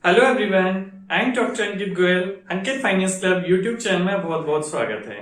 Hello everyone, I am doctor Ankit Goyal. Ankit finance club YouTube channel में बहुत बहुत स्वागत है।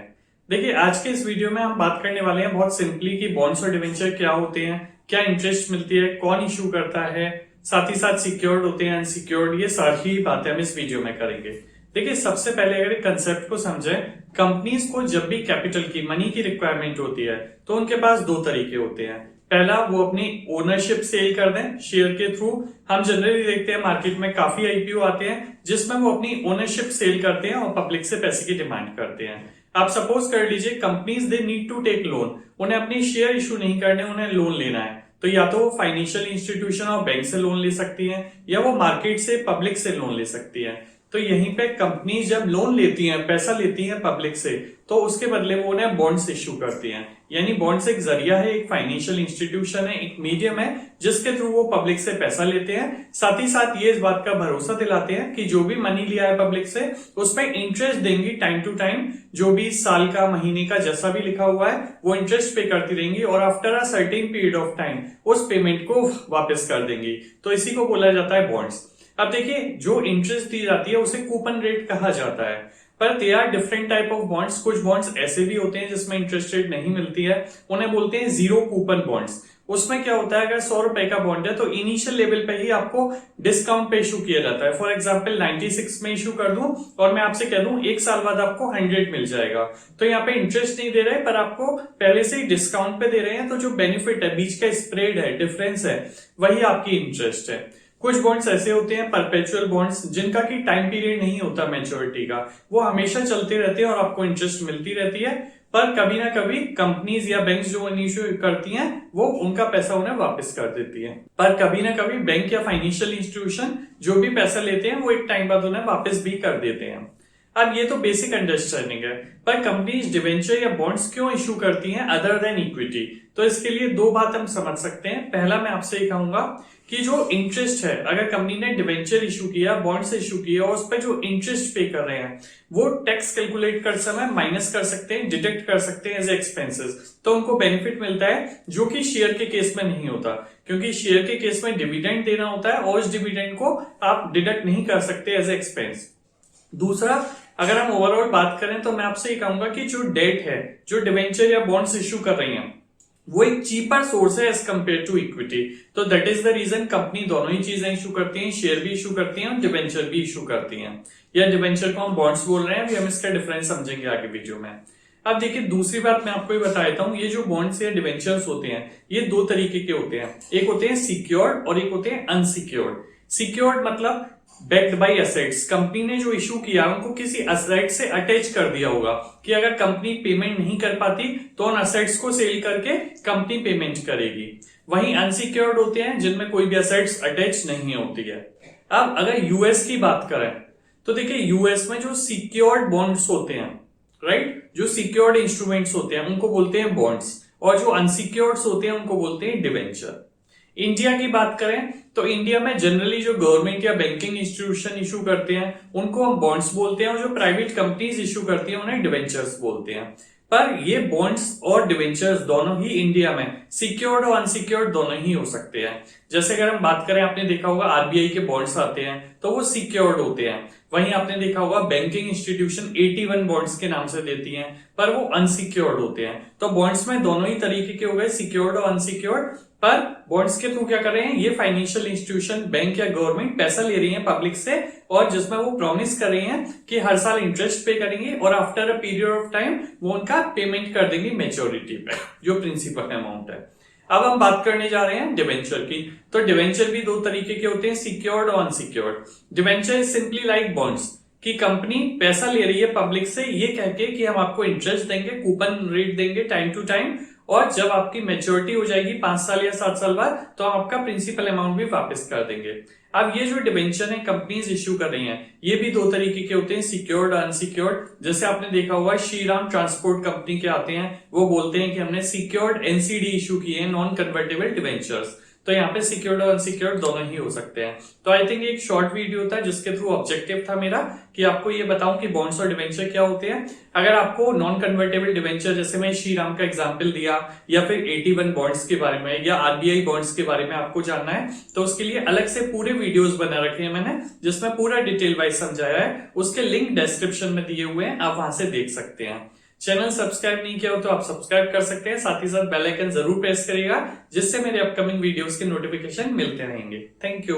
देखिए, आज के इस वीडियो में हम बात करने वाले हैं बहुत सिंपली कि बॉन्ड्स और डिवेंचर क्या होते हैं, क्या इंटरेस्ट मिलती है, कौन इशू करता है, साथ ही साथ सिक्योर्ड होते हैं, अनसिक्योर्ड, ये सारी बातें हम इस वीडियो में करेंगे। देखिए, सबसे पहले अगर कंसेप्ट को समझे, कंपनीज को जब भी कैपिटल की मनी की रिक्वायरमेंट होती है तो उनके पास दो तरीके होते हैं। पहला, वो अपनी ओनरशिप सेल कर दें शेयर के थ्रू। हम जनरली देखते हैं मार्केट में काफी आईपीओ आते हैं जिसमें वो अपनी ओनरशिप सेल करते हैं और पब्लिक से पैसे की डिमांड करते हैं। आप सपोज कर लीजिए companies they need to take loan, उन्हें अपनी शेयर इशू नहीं करने, उन्हें लोन लेना है, तो या तो वो फाइनेंशियल इंस्टीट्यूशन और बैंक से लोन ले सकती है या वो मार्केट से पब्लिक से लोन ले सकती है। तो यहीं पे कंपनी जब लोन लेती हैं, पैसा लेती हैं पब्लिक से, तो उसके बदले वो उन्हें बॉन्ड्स इश्यू करती हैं। यानी बॉन्ड्स एक जरिया है, एक फाइनेंशियल इंस्टीट्यूशन है, एक मीडियम है जिसके थ्रू वो पब्लिक से पैसा लेते हैं। साथ ही साथ ये इस बात का भरोसा दिलाते हैं कि जो भी मनी लिया है पब्लिक से उस पर इंटरेस्ट देंगी टाइम टू टाइम, जो भी साल का, महीने का, जैसा भी लिखा हुआ है वो इंटरेस्ट पे करती रहेंगी और after a certain period of time उस पेमेंट को वापस कर देंगी। तो इसी को बोला जाता है बॉन्ड्स। अब देखिए, जो इंटरेस्ट दी जाती है उसे कूपन रेट कहा जाता है, पर they are different type of bonds. कुछ बॉन्ड्स ऐसे भी होते हैं जिसमें इंटरेस्ट रेट नहीं मिलती है, उन्हें बोलते हैं जीरो कूपन बॉन्ड्स। उसमें क्या होता है, अगर 100 रुपए का बॉन्ड है तो इनिशियल लेवल पे ही आपको डिस्काउंट पे इशू किया जाता है। फॉर एग्जांपल 96 में इशू कर दूं और मैं आपसे कह दूं एक साल बाद आपको 100 मिल जाएगा, तो यहाँ पे इंटरेस्ट नहीं दे रहे पर आपको पहले से ही डिस्काउंट पे दे रहे हैं। तो जो बेनिफिट है, बीच का स्प्रेड है, डिफरेंस है, वही आपकी इंटरेस्ट है। कुछ बॉन्ड्स ऐसे होते हैं परपेचुअल बॉन्ड्स, जिनका की टाइम पीरियड नहीं होता मैच्योरिटी का, वो हमेशा चलते रहते हैं और आपको इंटरेस्ट मिलती रहती है। पर कभी ना कभी कंपनीज या बैंक्स जो इशू करती हैं वो उनका पैसा उन्हें वापस कर देती है। पर कभी ना कभी बैंक या फाइनेंशियल इंस्टीट्यूशन जो भी पैसा लेते हैं वो एक टाइम बाद उन्हें वापस भी कर देते हैं। अब ये तो बेसिक अंडरस्टैंडिंग है, पर कंपनीज डिवेंचर या बॉन्ड्स क्यों इशू करती हैं अदर देन इक्विटी? तो इसके लिए दो बात हम समझ सकते हैं। पहला, मैं आपसे ये कहूंगा कि जो इंटरेस्ट है, अगर कंपनी ने डिवेंचर इशू किया, बॉन्ड्स इशू किया और उस पर जो इंटरेस्ट पे कर रहे हैं वो टैक्स कैलकुलेट कर समय माइनस कर सकते हैं, डिडक्ट कर सकते हैं एज एक्सपेंसेस, तो उनको बेनिफिट मिलता है, जो कि शेयर के केस में नहीं होता। क्योंकि शेयर के केस में डिविडेंड देना होता है और उस डिविडेंड को आप डिडक्ट नहीं कर सकते एज एक्सपेंस। दूसरा, अगर हम ओवरऑल बात करें तो मैं आपसे ये कहूंगा कि जो डेट है, जो डिवेंचर या बॉन्ड्स इशू कर रही हैं, वो एक चीपर सोर्स है एज कंपेयर टू इक्विटी। तो that is the reason company दोनों ही चीजें इशू करती हैं, शेयर भी इशू करती हैं और डिवेंचर भी इशू करती हैं। या डिवेंचर को हम बॉन्ड्स बोल रहे हैं, अभी हम इसका डिफरेंस समझेंगे आगे वीडियो में। अब देखिए, दूसरी बात मैं आपको ये बता देता हूं, ये जो बॉन्ड्स या डिवेंचर्स होते हैं ये दो तरीके के होते हैं। एक होते हैं सिक्योर्ड और एक होते हैं अनसिक्योर्ड। सिक्योर्ड मतलब बैक्ड बाय एसेट्स, कंपनी ने जो इशू किया उनको किसी एसेट से अटैच कर दिया होगा कि अगर कंपनी पेमेंट नहीं कर पाती तो उन एसेट्स को सेल करके कंपनी पेमेंट करेगी। वहीं अनसिक्योर्ड होते हैं जिनमें कोई भी एसेट्स अटैच नहीं होती है। अब अगर यूएस की बात करें तो देखिए, यूएस में जो सिक्योर्ड बॉन्ड्स होते हैं, राइट, जो सिक्योर्ड इंस्ट्रूमेंट्स होते हैं उनको बोलते हैं बॉन्ड्स, और जो अनसिक्योर्ड होते हैं उनको बोलते हैं डिवेंचर। इंडिया की बात करें तो इंडिया में जनरली जो गवर्नमेंट या बैंकिंग इंस्टीट्यूशन इशू करते हैं उनको हम बॉन्ड्स बोलते हैं और जो प्राइवेट कंपनीज इशू करती हैं उन्हें डिवेंचर्स बोलते हैं। पर ये बॉन्ड्स और डिवेंचर्स दोनों ही इंडिया में सिक्योर्ड और अनसिक्योर्ड दोनों ही हो सकते हैं। जैसे अगर हम बात करें, आपने देखा होगा आरबीआई के बॉन्ड्स आते हैं तो वो सिक्योर्ड होते हैं। वहीं आपने देखा होगा बैंकिंग इंस्टीट्यूशन 81 बॉन्ड्स के नाम से देती हैं पर वो अनसिक्योर्ड होते हैं। तो बॉन्ड्स में दोनों ही तरीके के हो गए, सिक्योर्ड और अनसिक्योर्ड। पर बॉन्ड्स के थ्रू क्या कर रहे हैं, ये फाइनेंशियल इंस्टीट्यूशन, बैंक या गवर्नमेंट पैसा ले रही है पब्लिक से और जिसमें वो प्रॉमिस कर रही हैं कि हर साल इंटरेस्ट पे करेंगे और after a period of time वो उनका पेमेंट कर देंगे मेच्योरिटी पे, जो प्रिंसिपल अमाउंट है। अब हम बात करने जा रहे हैं डिवेंचर की। तो डिवेंचर भी दो तरीके के होते हैं, सिक्योर्ड और unsecured. Debenture is simply like bonds, कि कंपनी पैसा ले रही है पब्लिक से ये कह के कि हम आपको इंटरेस्ट देंगे, कूपन रेट देंगे टाइम टू टाइम, और जब आपकी मैच्योरिटी हो जाएगी 5 साल या 7 साल बाद तो हम आपका प्रिंसिपल अमाउंट भी वापस कर देंगे। अब ये जो डिवेंचर है कंपनीज इश्यू कर रही हैं, ये भी दो तरीके के होते हैं, सिक्योर्ड और अनसिक्योर्ड। जैसे आपने देखा होगा श्रीराम ट्रांसपोर्ट कंपनी के आते हैं, वो बोलते हैं कि हमने सिक्योर्ड एनसीडी इशू किए हैं, नॉन कन्वर्टेबल डिवेंचर्स। तो तो यहाँ पे सिक्योर्ड और अनसिक्योर्ड दोनों ही हो सकते हैं। तो आई थिंक एक शॉर्ट वीडियो था जिसके थ्रू ऑब्जेक्टिव था मेरा कि आपको ये बताऊं कि बॉन्ड्स और डिवेंचर क्या होते हैं। अगर आपको नॉन कन्वर्टेबल डिवेंचर जैसे मैं श्रीराम का एग्जांपल दिया या फिर 81 बॉन्ड्स के बारे में या आरबीआई बॉन्ड्स के बारे में आपको जानना है तो उसके लिए अलग से पूरे वीडियोस बना रखे हैं मैंने जिसमें पूरा डिटेल वाइज समझाया है। उसके लिंक डिस्क्रिप्शन में दिए हुए हैं, आप वहां से देख सकते हैं। चैनल सब्सक्राइब नहीं किया हो तो आप सब्सक्राइब कर सकते हैं, साथ ही साथ बेल आइकन जरूर प्रेस करिएगा जिससे मेरे अपकमिंग वीडियोस के नोटिफिकेशन मिलते रहेंगे। Thank you.